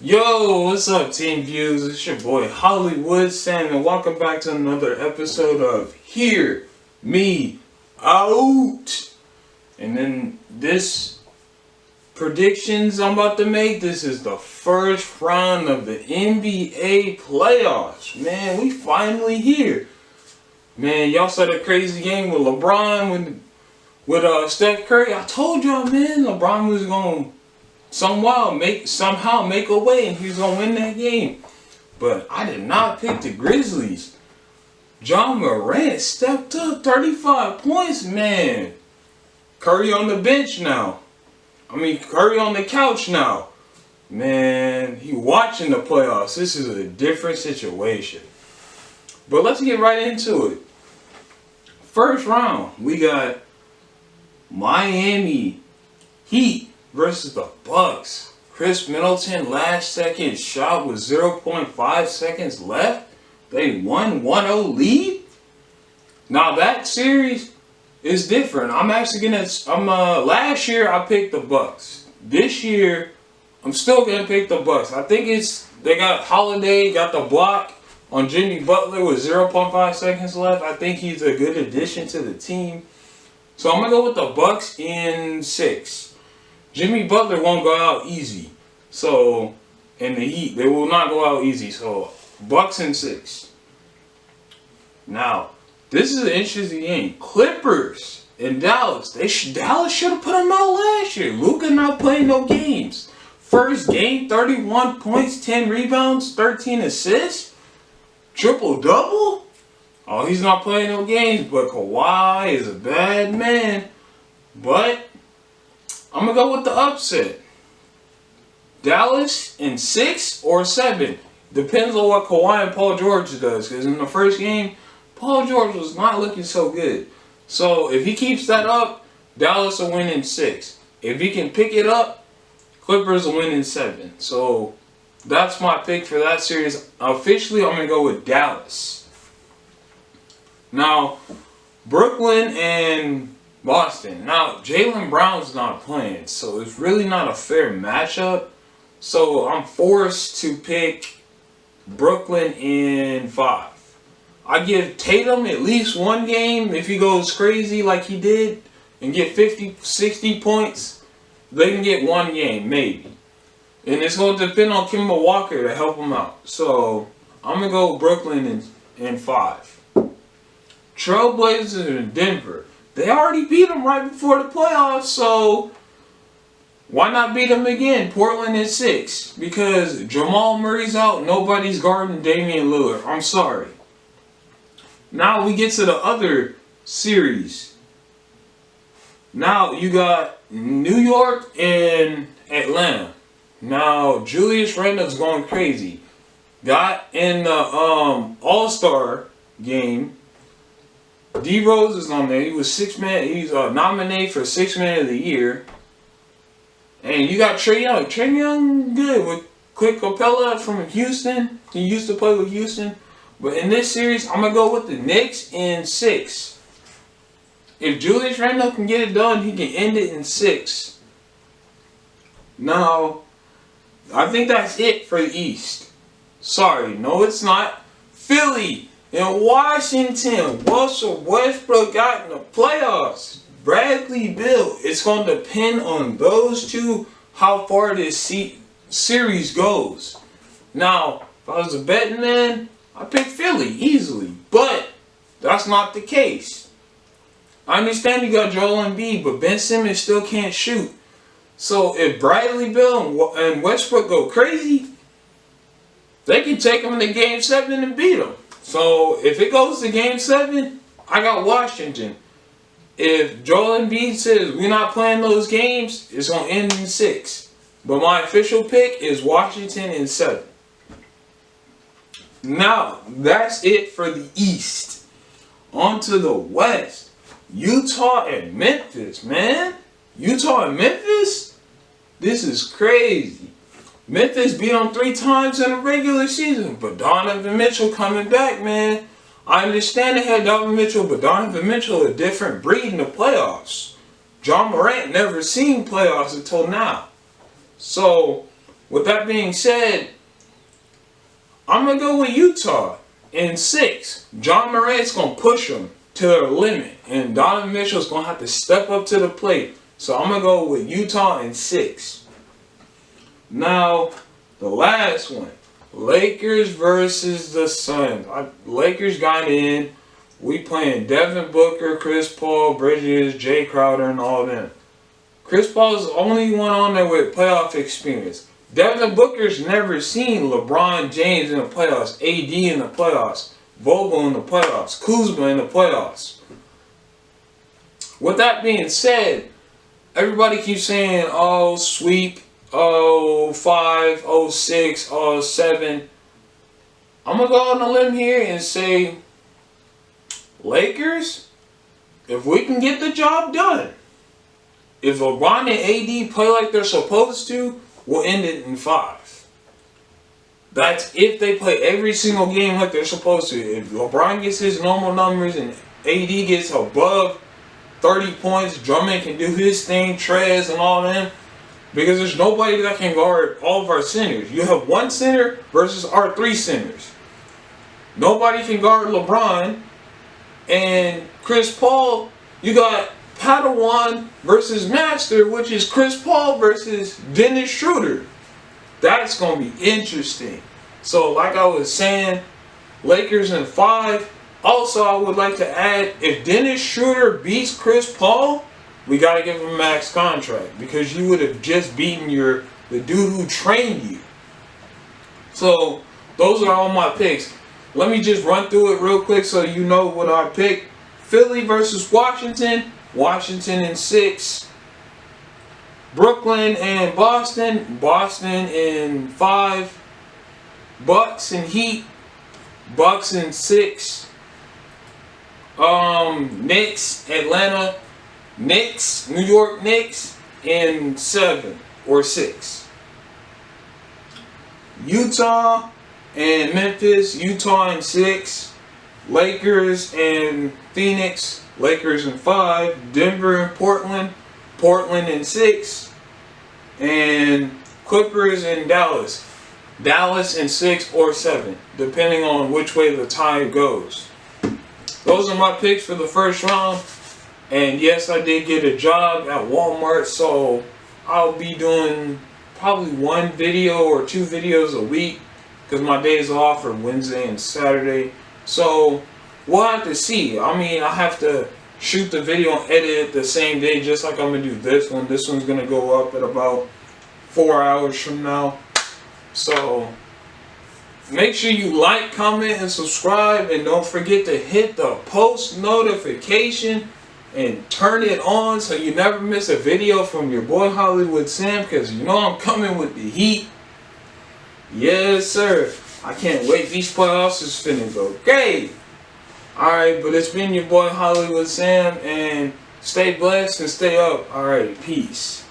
Yo, what's up, Team Views? It's your boy Hollywood Sam, and welcome back to another episode of Hear Me Out. And then this predictions I'm about to make, this is the first round of the NBA playoffs. Man, we finally here. Man, y'all saw the crazy game with LeBron with Steph Curry. I told y'all, man, LeBron was gonna somehow make a way and he was gonna win that game. But I did not pick the Grizzlies. John Morant stepped up, 35 points, man. Curry on the bench now. Curry on the couch now. Man, he watching the playoffs. This is a different situation. But let's get right into it. First round, we got Miami Heat versus the Bucks. Chris Middleton last second shot with 0.5 seconds left. They won 1-0 lead. Now that series is different. Last year I picked the Bucks. This year I'm still gonna pick the Bucks. I think they got Holiday, got the block on Jimmy Butler with 0.5 seconds left. I think he's a good addition to the team. So I'm gonna go with the Bucks in 6. Jimmy Butler won't go out easy. So, in the Heat, they will not go out easy. So, Bucks in 6. Now, this is an interesting game. Clippers in Dallas. Dallas should have put them out last year. Luka not playing no games. First game, 31 points, 10 rebounds, 13 assists. Triple-double? Oh, he's not playing no games. But Kawhi is a bad man. But I'm going to go with the upset. Dallas in 6 or 7. Depends on what Kawhi and Paul George does. Because in the first game, Paul George was not looking so good. So if he keeps that up, Dallas will win in 6. If he can pick it up, Clippers will win in 7. So that's my pick for that series. Officially, I'm going to go with Dallas. Now, Brooklyn and Boston. Now, Jaylen Brown's not playing, so it's really not a fair matchup. So I'm forced to pick Brooklyn in 5. I give Tatum at least one game. If he goes crazy like he did and get 50, 60 points, they can get one game, maybe. And it's going to depend on Kemba Walker to help him out. So I'm going to go Brooklyn in 5. Trailblazers in Denver. They already beat them right before the playoffs, so why not beat them again? Portland in 6. Because Jamal Murray's out, nobody's guarding Damian Lillard. I'm sorry. Now we get to the other series. Now you got New York and Atlanta. Now Julius Randle's going crazy. Got in the All-Star game. D Rose is on there. He was He's nominated for 6th Man of the Year. And you got Trae Young. Trae Young good with Clint Capella from Houston. He used to play with Houston. But in this series, I'm gonna go with the Knicks in 6. If Julius Randle can get it done, he can end it in 6. Now, I think that's it for the East. Sorry, no, it's not. Philly. In Washington, Russell Westbrook got in the playoffs. Bradley Beal. It's going to depend on those two how far this series goes. Now, if I was a betting man, I'd pick Philly easily. But that's not the case. I understand you got Joel Embiid, but Ben Simmons still can't shoot. So if Bradley Beal and Westbrook go crazy, they can take them to Game 7 and beat them. So, if it goes to Game 7, I got Washington. If Joel Embiid says we're not playing those games, it's going to end in 6. But my official pick is Washington in 7. Now, that's it for the East. On to the West. Utah and Memphis, man. Utah and Memphis? This is crazy. Memphis beat them 3 times in the regular season, but Donovan Mitchell coming back, man. I understand they had Donovan Mitchell, but Donovan Mitchell a different breed in the playoffs. John Morant never seen playoffs until now. So With that being said, I'm going to go with Utah in 6. John Morant's going to push them to their limit. And Donovan Mitchell's going to have to step up to the plate. So I'm going to go with Utah in 6. Now, the last one. Lakers versus the Suns. Lakers got in. We playing Devin Booker, Chris Paul, Bridges, Jay Crowder, and all of them. Chris Paul is the only one on there with playoff experience. Devin Booker's never seen LeBron James in the playoffs, AD in the playoffs, Vogel in the playoffs, Kuzma in the playoffs. With that being said, everybody keeps saying, oh, sweep, oh, 5, oh, 6, oh, 7. I'm going to go on a limb here and say, Lakers, if we can get the job done, if LeBron and AD play like they're supposed to, we'll end it in 5. That's if they play every single game like they're supposed to. If LeBron gets his normal numbers and AD gets above 30 points, Drummond can do his thing, Trez and all of them, because there's nobody that can guard all of our centers. You have one center versus our 3 centers. Nobody can guard LeBron. And Chris Paul, you got Padawan versus Master, which is Chris Paul versus Dennis Schroeder. That's going to be interesting. So like I was saying, Lakers in 5. Also, I would like to add, if Dennis Schroeder beats Chris Paul, we got to give him a max contract, because you would have just beaten the dude who trained you. So those are all my picks. Let me just run through it real quick so you know what I picked. Philly versus Washington. Washington in 6. Brooklyn and Boston. Boston in 5. Bucks and Heat. Bucks in 6. Knicks, Atlanta. Knicks, New York Knicks in 7 or 6. Utah and Memphis, Utah in 6. Lakers and Phoenix, Lakers in 5. Denver and Portland, Portland in 6. And Clippers and Dallas, Dallas in 6 or 7, depending on which way the tie goes. Those are my picks for the first round. And yes, I did get a job at Walmart, so I'll be doing probably 1 video or 2 videos a week, because my days off are Wednesday and Saturday. So we'll have to see. I mean, I have to shoot the video and edit it the same day, just like I'm going to do this one. This one's going to go up at about 4 hours from now. So make sure you like, comment, and subscribe. And don't forget to hit the post notification and turn it on so you never miss a video from your boy Hollywood Sam, because you know I'm coming with the heat. Yes, sir. I can't wait. These playoffs is finna go great. Alright, but it's been your boy Hollywood Sam, and stay blessed and stay up. Alright, peace.